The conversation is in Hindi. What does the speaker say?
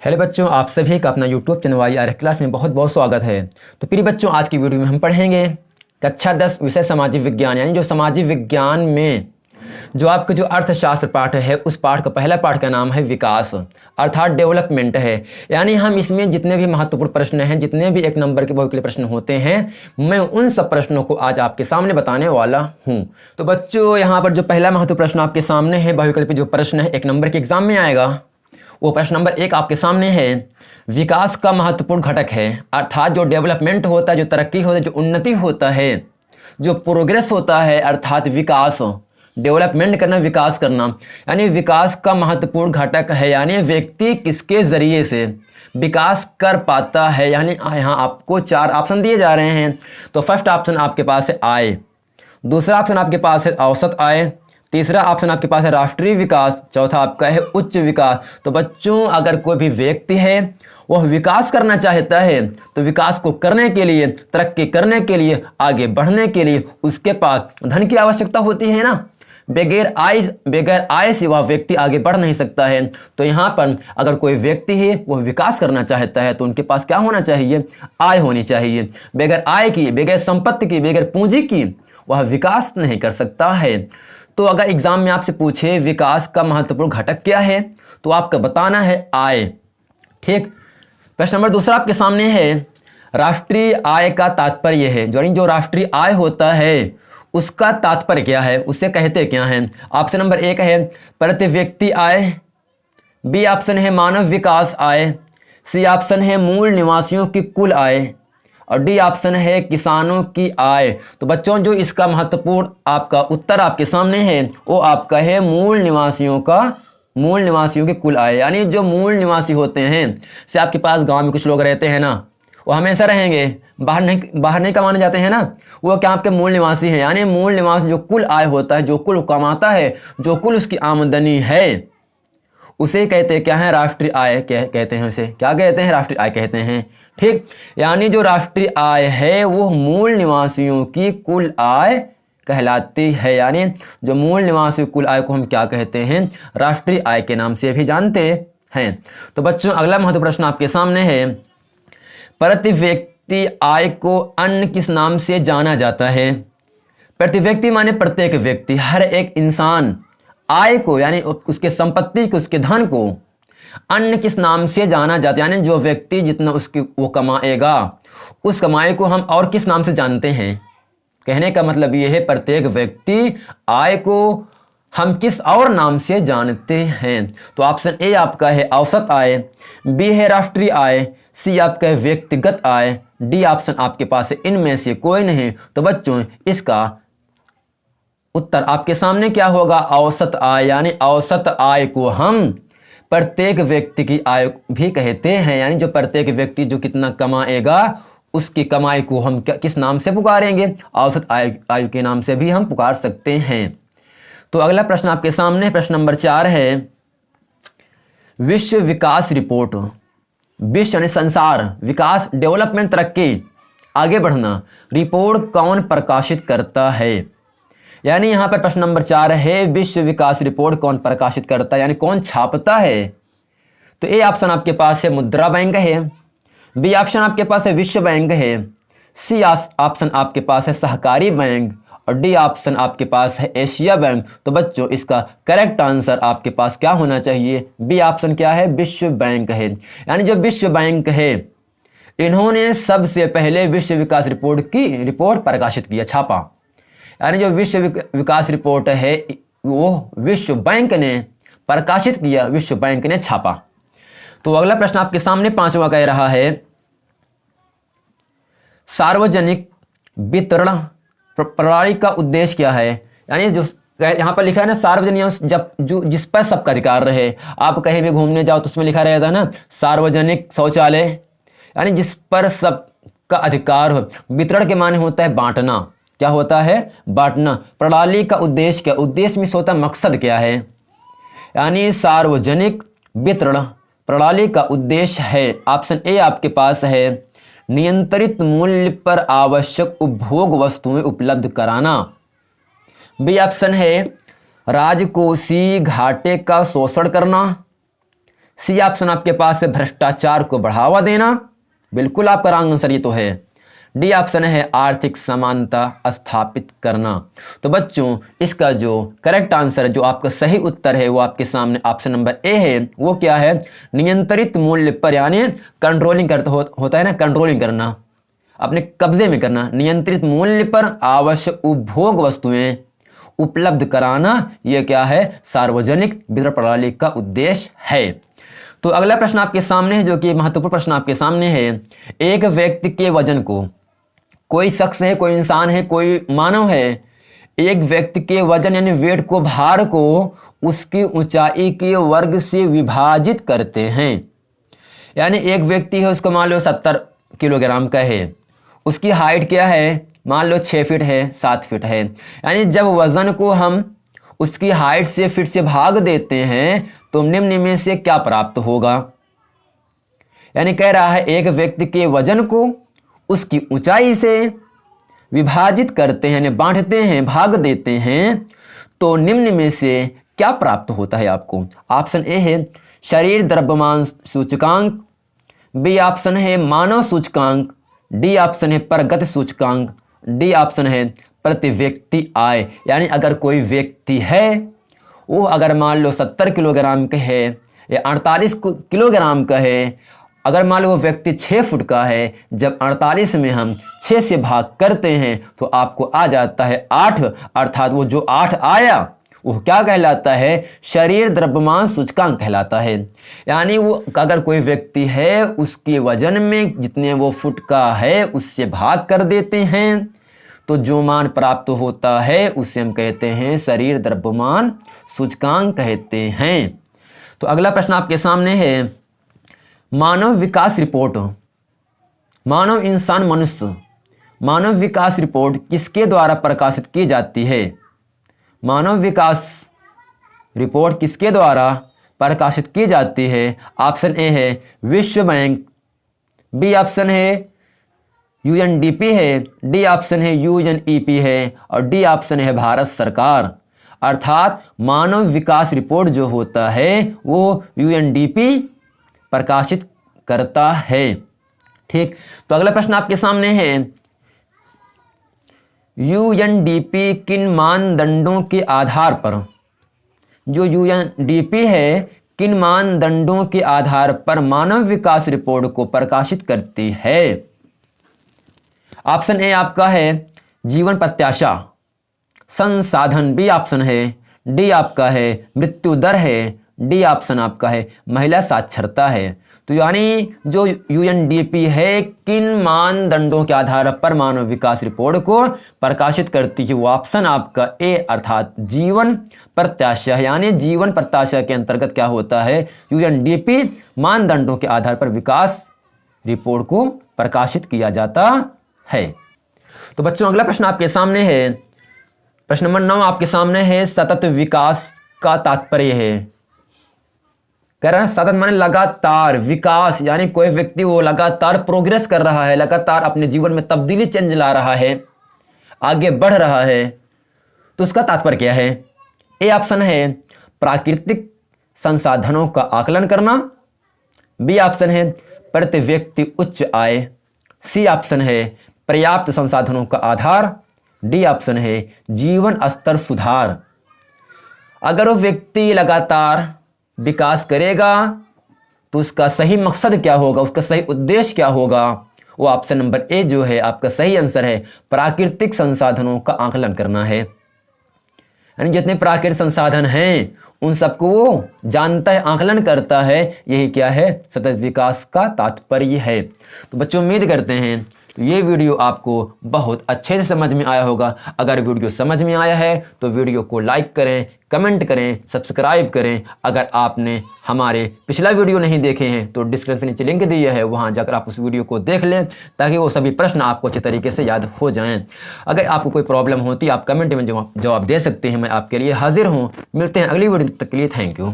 हेलो बच्चों, आप सभी का अपना यूट्यूब चैनल YR क्लास में बहुत बहुत स्वागत है। तो प्रिय बच्चों, आज की वीडियो में हम पढ़ेंगे कक्षा 10 विषय सामाजिक विज्ञान, यानी जो सामाजिक विज्ञान में जो आपका जो अर्थशास्त्र पाठ है, उस पाठ का पहला पाठ का नाम है विकास, अर्थात डेवलपमेंट है। यानी हम इसमें जितने भी महत्वपूर्ण प्रश्न हैं, जितने भी एक नंबर के बहुविकल्पीय प्रश्न होते हैं, मैं उन सब प्रश्नों को आज आपके सामने बताने वाला हूँ। तो बच्चों, यहाँ पर जो पहला महत्वपूर्ण प्रश्न आपके सामने है, बहुविकल्पीय जो प्रश्न है, एक नंबर के एग्जाम में आएगा, वो प्रश्न नंबर 1 आपके सामने है। विकास का महत्वपूर्ण घटक है, अर्थात जो डेवलपमेंट होता है, जो तरक्की होता है, जो उन्नति होता है, जो प्रोग्रेस होता है, अर्थात विकास, डेवलपमेंट करना, विकास करना, यानी विकास का महत्वपूर्ण घटक है। यानी व्यक्ति किसके जरिए से विकास कर पाता है। यानी यहाँ आपको 4 ऑप्शन दिए जा रहे हैं। तो फर्स्ट ऑप्शन आपके पास है आय, दूसरा ऑप्शन आपके पास है औसत आय, तीसरा ऑप्शन आपके पास है राष्ट्रीय विकास, चौथा आपका है उच्च विकास। तो बच्चों, अगर कोई भी व्यक्ति है वह विकास करना चाहता है, तो विकास को करने के लिए, तरक्की करने के लिए, आगे बढ़ने के लिए उसके पास धन की आवश्यकता होती है ना। बगैर आय से वह व्यक्ति आगे बढ़ नहीं सकता है। तो यहाँ पर अगर कोई व्यक्ति है वह विकास करना चाहता है, तो उनके पास क्या होना चाहिए? आय होनी चाहिए। बगैर आय की, बगैर संपत्ति की, बगैर पूंजी की वह विकास नहीं कर सकता है। तो अगर एग्जाम में आपसे पूछे विकास का महत्वपूर्ण घटक क्या है, तो आपको बताना है आय। ठीक। प्रश्न नंबर दूसरा आपके सामने है, राष्ट्रीय आय का तात्पर्य है, जो राष्ट्रीय आय होता है उसका तात्पर्य क्या है, उसे कहते क्या हैं। ऑप्शन नंबर 1 है प्रति व्यक्ति आय, बी ऑप्शन है मानव विकास आय, सी ऑप्शन है मूल निवासियों की कुल आय, और डी ऑप्शन है किसानों की आय। तो बच्चों, जो इसका महत्वपूर्ण आपका उत्तर आपके सामने है वो आपका है मूल निवासियों की कुल आय। यानी जो मूल निवासी होते हैं, से आपके पास गांव में कुछ लोग रहते हैं ना, वो हमेशा रहेंगे, बाहर नहीं कमाने जाते हैं ना, वो क्या आपके मूल निवासी हैं। यानी मूल निवासी जो कुल आय होता है, जो कुल कमाता है, जो कुल उसकी आमदनी है, उसे कहते हैं क्या है? राष्ट्रीय आय कहते हैं। उसे क्या कहते हैं? राष्ट्रीय आय कहते हैं। ठीक। यानी जो राष्ट्रीय आय है वो मूल निवासियों की कुल आय कहलाती है। यानी जो मूल निवासी कुल आय को हम क्या कहते हैं? राष्ट्रीय आय के नाम से भी जानते हैं। तो बच्चों, अगला महत्वपूर्ण प्रश्न आपके सामने है, प्रति व्यक्ति आय को अन्य किस नाम से जाना जाता है? प्रति व्यक्ति माने प्रत्येक व्यक्ति, हर एक इंसान आय को, यानी उसके संपत्ति को, उसके धन को अन्य किस नाम से जाना जाता है। यानी जो व्यक्ति जितना उसकी वो कमाएगा, उस कमाई को हम और किस नाम से जानते हैं। कहने का मतलब ये है, प्रत्येक व्यक्ति आय को हम किस और नाम से जानते हैं। तो ऑप्शन ए आपका है औसत आय, बी है राष्ट्रीय आय, सी आपका है व्यक्तिगत आय, डी ऑप्शन आपके पास है इनमें से कोई नहीं। तो बच्चों, इसका उत्तर आपके सामने क्या होगा? औसत आय। यानी औसत आय को हम प्रत्येक व्यक्ति की आय भी कहते हैं। यानी जो प्रत्येक व्यक्ति जो कितना कमाएगा, उसकी कमाई को हम किस नाम से पुकारेंगे? औसत आय के नाम से भी हम पुकार सकते हैं। तो अगला प्रश्न आपके सामने प्रश्न नंबर 4 है, विश्व विकास रिपोर्ट, विश्व यानी संसार, विकास, डेवलपमेंट, तरक्की, आगे बढ़ना, रिपोर्ट कौन प्रकाशित करता है? यानी यहाँ पर प्रश्न नंबर 4 है, विश्व विकास रिपोर्ट कौन प्रकाशित करता है, यानी कौन छापता है? तो ए ऑप्शन आपके पास है मुद्रा बैंक है, बी ऑप्शन आपके पास है विश्व बैंक है, सी ऑप्शन आपके पास है सहकारी बैंक, और डी ऑप्शन आपके पास है एशिया बैंक। तो बच्चों, इसका करेक्ट आंसर आपके पास क्या होना चाहिए? बी ऑप्शन क्या है? विश्व बैंक है। यानी जो विश्व बैंक है, इन्होंने सबसे पहले विश्व विकास रिपोर्ट प्रकाशित किया, छापा। यानी जो विश्व विकास रिपोर्ट है वो विश्व बैंक ने प्रकाशित किया, विश्व बैंक ने छापा। तो अगला प्रश्न आपके सामने 5वां कह रहा है, सार्वजनिक वितरण प्रणाली का उद्देश्य क्या है? यानी जो यहाँ पर लिखा है ना, सार्वजनिक, जिस पर सबका अधिकार रहे। आप कहीं भी घूमने जाओ तो उसमें लिखा रहता है ना, सार्वजनिक शौचालय, यानी जिस पर सबका अधिकार हो। वितरण के माने होता है बांटना। क्या होता है? बांटना। प्रणाली का उद्देश्य क्या? उद्देश्य में होता है मकसद क्या है। यानी सार्वजनिक वितरण प्रणाली का उद्देश्य है, ऑप्शन ए आपके पास है नियंत्रित मूल्य पर आवश्यक उपभोग वस्तुएं उपलब्ध कराना, बी ऑप्शन है राजकोषीय घाटे का शोषण करना, सी ऑप्शन आपके पास है भ्रष्टाचार को बढ़ावा देना, बिल्कुल आपका रॉन्ग आंसर ये तो है। डी ऑप्शन है आर्थिक समानता स्थापित करना। तो बच्चों इसका जो करेक्ट आंसर है, जो आपका सही उत्तर है वो आपके सामने ऑप्शन नंबर ए है। वो क्या है? नियंत्रित मूल्य पर, यानी कंट्रोलिंग करता होता है ना, कंट्रोलिंग करना, अपने कब्जे में करना। नियंत्रित मूल्य पर आवश्यक उपभोग वस्तुएं उपलब्ध कराना, यह क्या है? सार्वजनिक वितरण प्रणाली का उद्देश्य है। तो अगला प्रश्न आपके सामने है, जो कि महत्वपूर्ण प्रश्न आपके सामने है। एक व्यक्ति के वजन को, कोई शख्स है, कोई इंसान है, कोई मानव है, एक व्यक्ति के वजन यानी वेट को, भार को उसकी ऊंचाई के वर्ग से विभाजित करते हैं। यानी एक व्यक्ति है, उसको मान लो 70 किलोग्राम का है, उसकी हाइट क्या है? मान लो 6 फीट है, 7 फीट है। यानी जब वजन को हम उसकी हाइट से, फीट से भाग देते हैं तो निम्न में से क्या प्राप्त होगा? यानी कह रहा है एक व्यक्ति के वजन को उसकी ऊंचाई से विभाजित करते हैं, यानी बांटते हैं, भाग देते हैं, तो निम्न में से क्या प्राप्त होता है आपको? ऑप्शन ए है शरीर द्रव्यमान सूचकांक, बी ऑप्शन है मानव सूचकांक, डी ऑप्शन है प्रगति सूचकांक, डी ऑप्शन है प्रति व्यक्ति आय। यानी अगर कोई व्यक्ति है, वो अगर मान लो 70 किलोग्राम का है या 48 किलोग्राम का है, अगर मान लो वो व्यक्ति 6 फुट का है, जब 48 में हम 6 से भाग करते हैं तो आपको आ जाता है 8, अर्थात वो जो 8 आया वो क्या कहलाता है? शरीर द्रव्यमान सूचकांक कहलाता है। यानी वो अगर कोई व्यक्ति है, उसके वजन में जितने वो फुट का है उससे भाग कर देते हैं, तो जो मान प्राप्त होता है उसे हम कहते हैं शरीर द्रव्यमान सूचकांक कहते हैं। तो अगला प्रश्न आपके सामने है, मानव विकास रिपोर्ट, मानव इंसान मनुष्य, मानव विकास रिपोर्ट किसके द्वारा प्रकाशित की जाती है? मानव विकास रिपोर्ट किसके द्वारा प्रकाशित की जाती है? ऑप्शन ए है विश्व बैंक, बी ऑप्शन है यूएनडीपी है, डी ऑप्शन है यूएनईपी है, और डी ऑप्शन है भारत सरकार। अर्थात मानव विकास रिपोर्ट जो होता है वो यूएनडीपी प्रकाशित करता है। ठीक, तो अगला प्रश्न आपके सामने है, यूएनडीपी किन मानदंडों के आधार पर, जो यूएनडीपी है किन मानदंडों के आधार पर मानव विकास रिपोर्ट को प्रकाशित करती है? ऑप्शन ए आपका है जीवन प्रत्याशा, संसाधन, बी ऑप्शन है, डी आपका है मृत्यु दर है, डी ऑप्शन आपका है महिला साक्षरता है। तो यानी जो यूएनडीपी है किन मानदंडों के आधार पर मानव विकास रिपोर्ट को प्रकाशित करती है, वो ऑप्शन आपका ए अर्थात जीवन प्रत्याशा है। यानी जीवन प्रत्याशा के अंतर्गत क्या होता है? यूएनडीपी मानदंडों के आधार पर विकास रिपोर्ट को प्रकाशित किया जाता है। तो बच्चों अगला प्रश्न आपके सामने है, प्रश्न नंबर 9 आपके सामने है, सतत विकास का तात्पर्य है। कह रहा है सतत माने लगातार, विकास यानी कोई व्यक्ति वो लगातार प्रोग्रेस कर रहा है, लगातार अपने जीवन में तब्दीली, चेंज ला रहा है, आगे बढ़ रहा है, तो उसका तात्पर्य क्या है? ए ऑप्शन है प्राकृतिक संसाधनों का आकलन करना, बी ऑप्शन है प्रति व्यक्ति उच्च आय, सी ऑप्शन है पर्याप्त संसाधनों का आधार, डी ऑप्शन है जीवन स्तर सुधार। अगर वो व्यक्ति लगातार विकास करेगा तो उसका सही मकसद क्या होगा, उसका सही उद्देश्य क्या होगा? वो ऑप्शन नंबर ए जो है आपका सही आंसर है, प्राकृतिक संसाधनों का आकलन करना है। यानी जितने प्राकृतिक संसाधन हैं उन सबको वो जानता है, आकलन करता है, यही क्या है? सतत विकास का तात्पर्य है। तो बच्चों उम्मीद करते हैं तो ये वीडियो आपको बहुत अच्छे से समझ में आया होगा। अगर वीडियो समझ में आया है तो वीडियो को लाइक करें, कमेंट करें, सब्सक्राइब करें। अगर आपने हमारे पिछला वीडियो नहीं देखे हैं तो डिस्क्रिप्शन नीचे लिंक दिया है, वहाँ जाकर आप उस वीडियो को देख लें ताकि वो सभी प्रश्न आपको अच्छे तरीके से याद हो जाएं। अगर आपको कोई प्रॉब्लम होती है आप कमेंट में जवाब दे सकते हैं, मैं आपके लिए हाजिर हूँ। मिलते हैं अगली वीडियो तक के लिए, थैंक यू।